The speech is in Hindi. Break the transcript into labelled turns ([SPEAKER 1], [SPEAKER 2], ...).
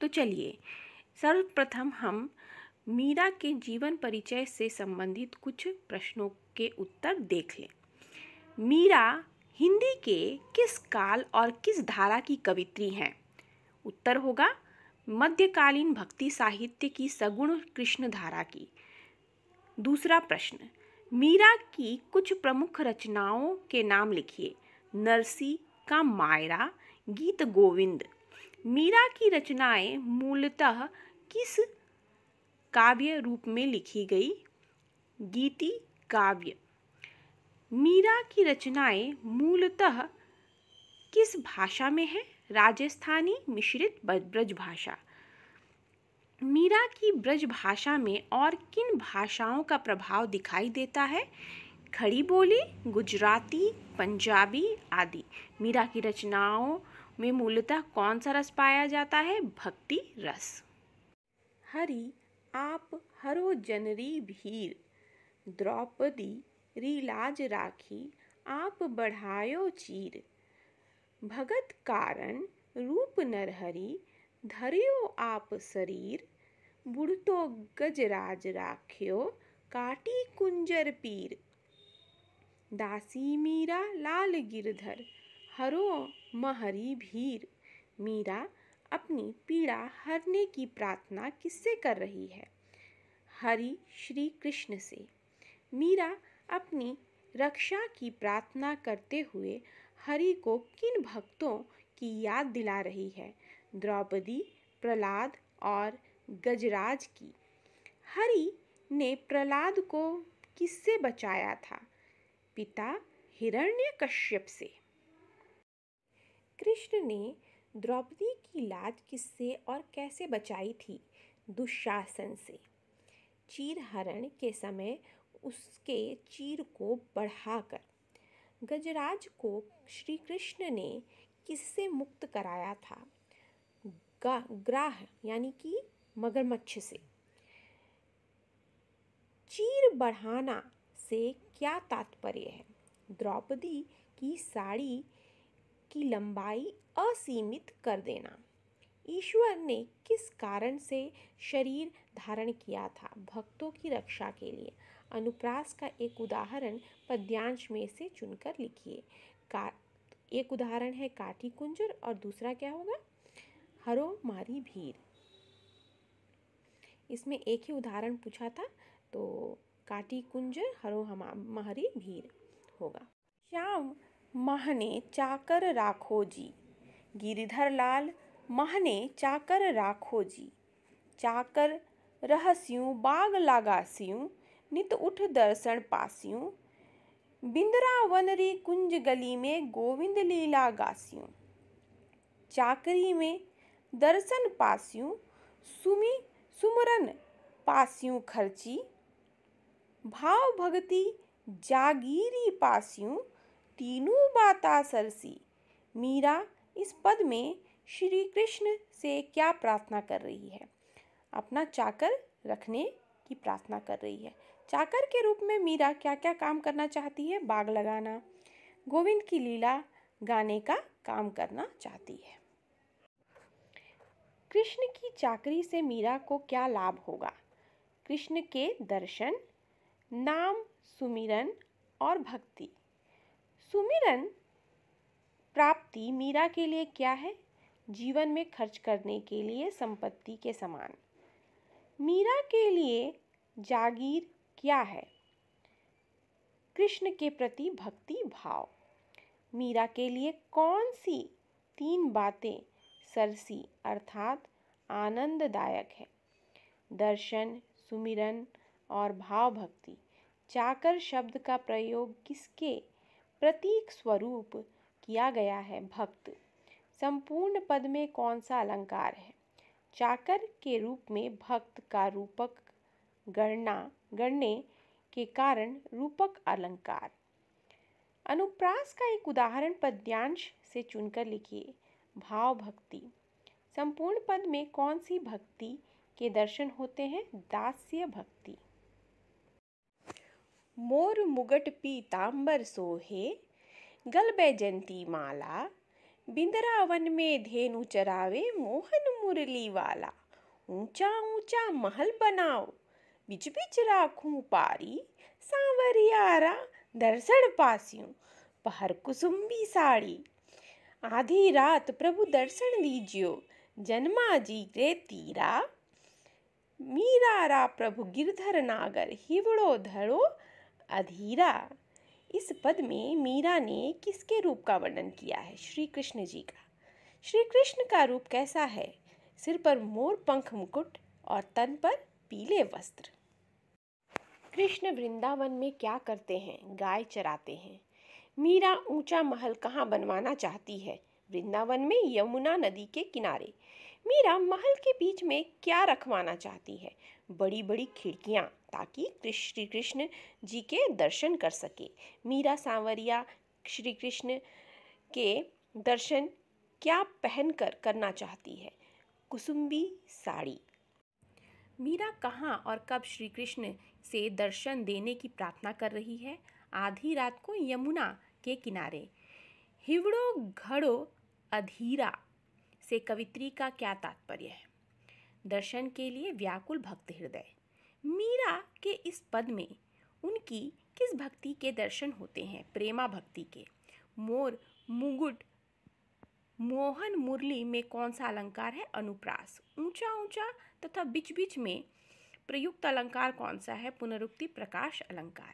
[SPEAKER 1] तो चलिए सर्वप्रथम हम मीरा के जीवन परिचय से संबंधित कुछ प्रश्नों के उत्तर देख लें। मीरा हिंदी के किस काल और किस धारा की कवित्री हैं? उत्तर होगा मध्यकालीन भक्ति साहित्य की सगुण कृष्ण धारा की। दूसरा प्रश्न, मीरा की कुछ प्रमुख रचनाओं के नाम लिखिए। नरसी का मायरा, गीत गोविंद। मीरा की रचनाएं मूलतः किस काव्य रूप में लिखी गई? गीति काव्य। मीरा की रचनाएं मूलतः किस भाषा में है? राजस्थानी मिश्रित ब्रज भाषा। मीरा की ब्रज भाषा में और किन भाषाओं का प्रभाव दिखाई देता है? खड़ी बोली, गुजराती, पंजाबी आदि। मीरा की रचनाओं में मूलतः कौन सा रस पाया जाता है? भक्ति रस। हरि आप हरो जनरी भीर, द्रौपदी री लाज राखी, आप बढ़ायो चीर। भगत कारण रूप नरहरि, धरियो आप शरीर, बुढ़तो गजराज राख्यो, काटी कुंजर पीर। दासी मीरा लाल गिरधर, हरो महरी भीर। मीरा अपनी पीड़ा हरने की प्रार्थना किससे कर रही है? हरि श्री कृष्ण से। मीरा अपनी रक्षा की प्रार्थना करते हुए हरि को किन भक्तों की याद दिला रही है? द्रौपदी, प्रहलाद और गजराज की। हरि ने प्रहलाद को किससे बचाया था? पिता हिरण्यकश्यप से। कृष्ण ने द्रौपदी की लाज किससे और कैसे बचाई थी? दुशासन से। चीरहरण के समय उसके चीर को बढ़ाकर। गजराज को श्री कृष्ण ने किससे मुक्त कराया था? ग्राह यानी कि मगरमच्छ से। चीर बढ़ाना से क्या तात्पर्य है? द्रौपदी की साड़ी की लंबाई असीमित कर देना। ईश्वर ने किस कारण से शरीर धारण किया था? भक्तों की रक्षा के लिए। अनुप्रास का एक उदाहरण पद्यांश में से चुनकर लिखिए। एक उदाहरण है काटी कुंजर और दूसरा क्या होगा? हरो मारी भीर। इसमें एक ही उदाहरण पूछा था तो काटी कुंजर हरो महरी भीर होगा। श्याम महने चाकर राखो जी, गिरधर लाल महने चाकर राखो जी। चाकर रहस्यूं बाग लगास्यूं, नित उठ दर्शन पास्यूं। बिंद्रावन कुंज गली में गोविंद लीला गास्यूं। चाकरी में दर्शन पास्यूं, सुमरन पास्यूं खर्ची। भाव भगति जागीरी पास्यूं, तीनों बाता सरसी। मीरा इस पद में श्री कृष्ण से क्या प्रार्थना कर रही है? अपना चाकर रखने की प्रार्थना कर रही है। चाकर के रूप में मीरा क्या क्या काम करना चाहती है? बाग लगाना, गोविंद की लीला गाने का काम करना चाहती है। कृष्ण की चाकरी से मीरा को क्या लाभ होगा? कृष्ण के दर्शन, नाम सुमिरन और भक्ति। सुमिरन प्राप्ति मीरा के लिए क्या है? जीवन में खर्च करने के लिए संपत्ति के समान। मीरा के लिए जागीर क्या है? कृष्ण के प्रति भक्ति भाव। मीरा के लिए कौन सी 3 बातें सरसी अर्थात आनंददायक है? दर्शन, सुमिरन और भाव भक्ति। चाकर शब्द का प्रयोग किसके प्रतीक स्वरूप किया गया है? भक्त। संपूर्ण पद में कौन सा अलंकार है? चाकर के रूप में भक्त का रूपक गणने के कारण रूपक अलंकार। अनुप्रास का एक उदाहरण पद्यांश से चुनकर लिखिए। भाव भक्ति। संपूर्ण पद में कौन सी भक्ति के दर्शन होते हैं? दास्य भक्ति। मोर मुगट पीतांबर सोहे, गल बैजंती माला, बिंद्रावन में धेनु चरावे मोहन मुरली वाला। ऊंचा ऊंचा महल बनाओ, बिच बिच राखूं पारी। सांवरियारा दर्शन पासियों, पहर कुसुम्बी साड़ी। आधी रात प्रभु दर्शन दीजियो, जन्मा जी रे तीरा। मीरा रा प्रभु गिरधर नागर, हिवड़ो धड़ो अधीरा। इस पद में मीरा ने किसके रूप का वर्णन किया है? श्री कृष्ण जी का। श्री कृष्ण का रूप कैसा है? सिर पर मोर पंख मुकुट और तन पर पीले वस्त्र। कृष्ण वृंदावन में क्या करते हैं? गाय चराते हैं। मीरा ऊंचा महल कहाँ बनवाना चाहती है? वृंदावन में यमुना नदी के किनारे। मीरा महल के बीच में क्या रखवाना चाहती है? बड़ी बड़ी खिड़कियाँ, ताकि श्री कृष्ण जी के दर्शन कर सके। मीरा सांवरिया श्री कृष्ण के दर्शन क्या पहनकर करना चाहती है? कुसुम्बी साड़ी। मीरा कहाँ और कब श्री कृष्ण से दर्शन देने की प्रार्थना कर रही है? आधी रात को यमुना के किनारे। हिवड़ो घड़ो अधीरा से कवित्री का क्या तात्पर्य है? दर्शन के लिए व्याकुल भक्त हृदय। मीरा के इस पद में उनकी किस भक्ति के दर्शन होते हैं? प्रेमा भक्ति के। मोर मुकुट मोहन मुरली में कौन सा अलंकार है? अनुप्रास। ऊंचा ऊंचा तथा बीच बीच में प्रयुक्त अलंकार कौन सा है? पुनरुक्ति प्रकाश अलंकार।